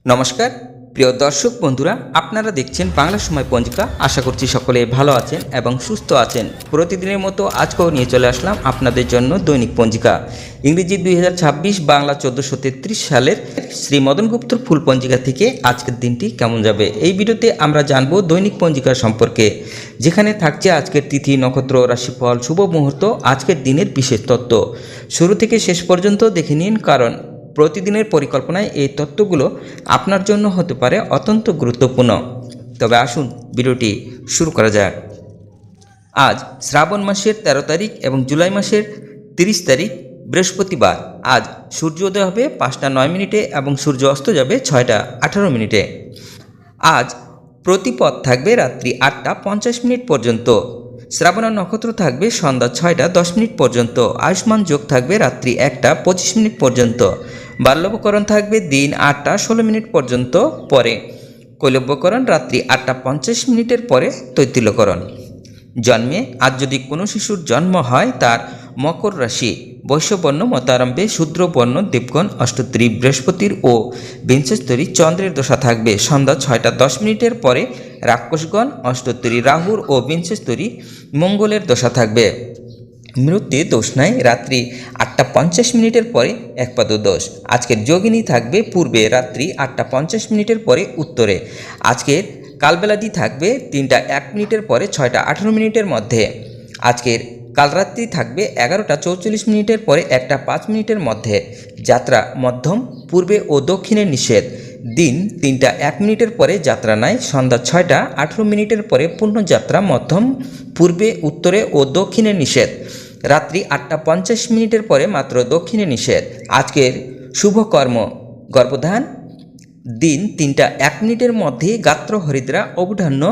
নমস্কার প্রিয় দর্শক বন্ধুরা, আপনারা দেখছেন বাংলা সময় পঞ্জিকা। আশা করছি সকলে ভালো আছেন এবং সুস্থ আছেন। প্রতিদিনের মতো আজকেও নিয়ে চলে আসলাম আপনাদের জন্য দৈনিক পঞ্জিকা। ইংরেজি 2026, বাংলা 1433 সালের শ্রী মদন গুপ্তর ফুল পঞ্জিকা থেকে আজকের দিনটি কেমন যাবে, এই ভিডিওতে আমরা জানবো দৈনিক পঞ্জিকা সম্পর্কে, যেখানে থাকছে আজকের তিথি, নক্ষত্র, রাশিফল, শুভ মুহূর্ত, আজকের দিনের বিশেষ তত্ত্ব। শুরু থেকে শেষ পর্যন্ত দেখে নিন, কারণ প্রতিদিনের পরিকল্পনায় এই তথ্যগুলো আপনার জন্য হতে পারে অত্যন্ত গুরুত্বপূর্ণ। তবে আসুন ভিডিওটি শুরু করা যাক। আজ শ্রাবণ মাসের 13 তারিখ এবং জুলাই মাসের 30 তারিখ বৃহস্পতিবার। আজ সূর্যোদয় হবে 5টা 9 মিনিটে এবং সূর্য অস্ত যাবে 6টা 18 মিনিটে। আজ প্রতিপদ থাকবে রাত্রি 8টা 50 মিনিট পর্যন্ত। শ্রাবণা নক্ষত্র থাকবে সন্ধ্যা 6টা 10 মিনিট পর্যন্ত। আয়ুষ্মান যোগ থাকবে রাত্রি 1টা 25 মিনিট পর্যন্ত। বাল্যবকরণ থাকবে দিন 8টা 16 মিনিট পর্যন্ত পরে। কৈলব্যকরণ রাত্রি 8টা 50 মিনিটের পরে তৈতিল্যকরণ। জন্মে আজ যদি কোনো শিশুর জন্ম হয়, তার মকর রাশি, বৈশ্যবর্ণ মতারম্ভে শূদ্রবর্ণ দেবগণ অষ্টত্রী বৃহস্পতির ও বিংশস্তরী চন্দ্রের দশা থাকবে সন্ধ্যা 6টা 10 মিনিটের পরে। রাক্ষসগণ অষ্টত্রী রাহুর ও বিংশস্তরী মঙ্গলের দশা থাকবে। মৃত্যু দোষ নাই, রাত্রি 8টা 50 মিনিটের পরে একপাদ দোষ। আজকের যোগিনী থাকবে পূর্বে রাত্রি 8টা 50 মিনিটের পরে উত্তরে। আজকের কালবেলাটি থাকবে 3টা 1 মিনিটের পরে 6টা 18 মিনিটের মধ্যে। আজকের কালরাত্রি থাকবে 11টা 44 মিনিটের পরে 1টা 5 মিনিটের মধ্যে। যাত্রা মধ্যম, পূর্বে ও দক্ষিণে নিষেধ। দিন 3টা 1 মিনিটের পরে যাত্রা নাই। সন্ধ্যা 6টা 18 মিনিটের পরে পূর্ণ যাত্রা মধ্যম, পূর্বে, উত্তরে ও দক্ষিণে নিষেধ। রাত্রি 8টা 50 মিনিটের পরে মাত্র দক্ষিণে নিষেধ। আজকের শুভকর্ম গর্ভধান। দিন 3টা 1 মিনিটের মধ্যে গাত্র হরিদ্রা অবধান্য,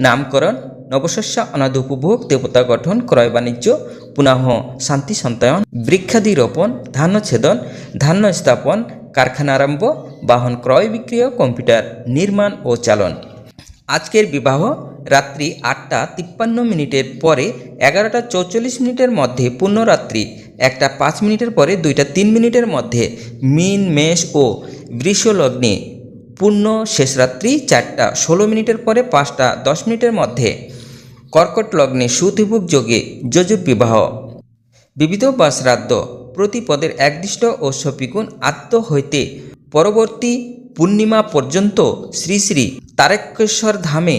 নামকরণ, নবশস্য অনাদি উপভোগ, দেবতা গঠন, ক্রয় বাণিজ্য, পুনঃ শান্তি সন্তায়ন, বৃক্ষাদি রোপণ, ধান্য ছেদন, ধান্য স্থাপন, কারখানা আরম্ভ, বাহন ক্রয় বিক্রয়, কম্পিউটার নির্মাণ ও চালন। আজকের বিবাহ রাত্রি 8টা 53 মিনিটের পরে 11টা 44 মিনিটের মধ্যে। পূর্ণরাত্রি 1টা 5 মিনিটের পরে 2টা 3 মিনিটের মধ্যে। মীন, মেষ ও বৃষ লগ্নে পূর্ণ শেষ রাত্রি 4টা 16 মিনিটের পরে 5টা 10 মিনিটের মধ্যে। কর্কট লগ্নে সুতিভোগ যোগে যজুর বিবাহ। বিবিধ বা শ্রাদ্ধ প্রতিপদের একদিষ্ট ও সপিগুণ আত্ম হইতে পরবর্তী পূর্ণিমা পর্যন্ত শ্রী শ্রী তারকেশ্বর ধামে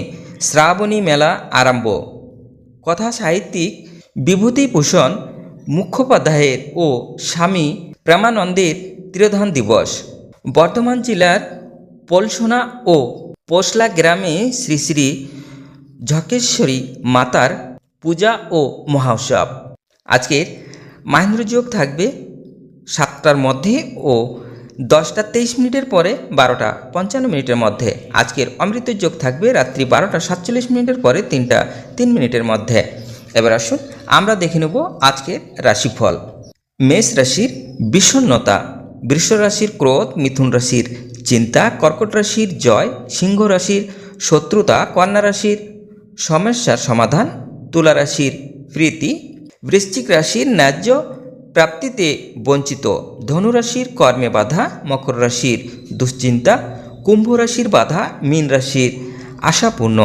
শ্রাবণী মেলা আরম্ভ। কথা সাহিত্যিক বিভূতিভূষণ মুখোপাধ্যায়ের ও স্বামী প্রেমানন্দের তিরোধান দিবস। বর্ধমান জেলার পলসোনা ও পোশলা গ্রামে শ্রী শ্রী ঝকেশ্বরী মাতার পূজা ও মহোৎসব। আজকের মাহেন্দ্রযোগ থাকবে 7টার মধ্যে ও 10টা 23 মিনিটের পরে 12টা 55 মিনিটের মধ্যে। আজকের অমৃত যোগ থাকবে রাত্রি 12টা 47 মিনিটের পরে 3টা 3 মিনিটের মধ্যে। এবার আসুন আমরা দেখে নেব আজকের রাশিফল। মেষ রাশির বিষণ্ণতা, বৃষ রাশির ক্রোধ, মিথুন রাশির চিন্তা, কর্কট রাশির জয়, সিংহ রাশির শত্রুতা, কন্যা রাশির সমস্যার সমাধান, তুলা রাশির প্রীতি, বৃশ্চিক রাশির ন্যায্য প্রাপ্তিতে বঞ্চিত, ধনু রাশির কর্মে বাধা, মকর রাশির দুশ্চিন্তা, কুম্ভ রাশির বাধা, মীন রাশির আশাপূর্ণ।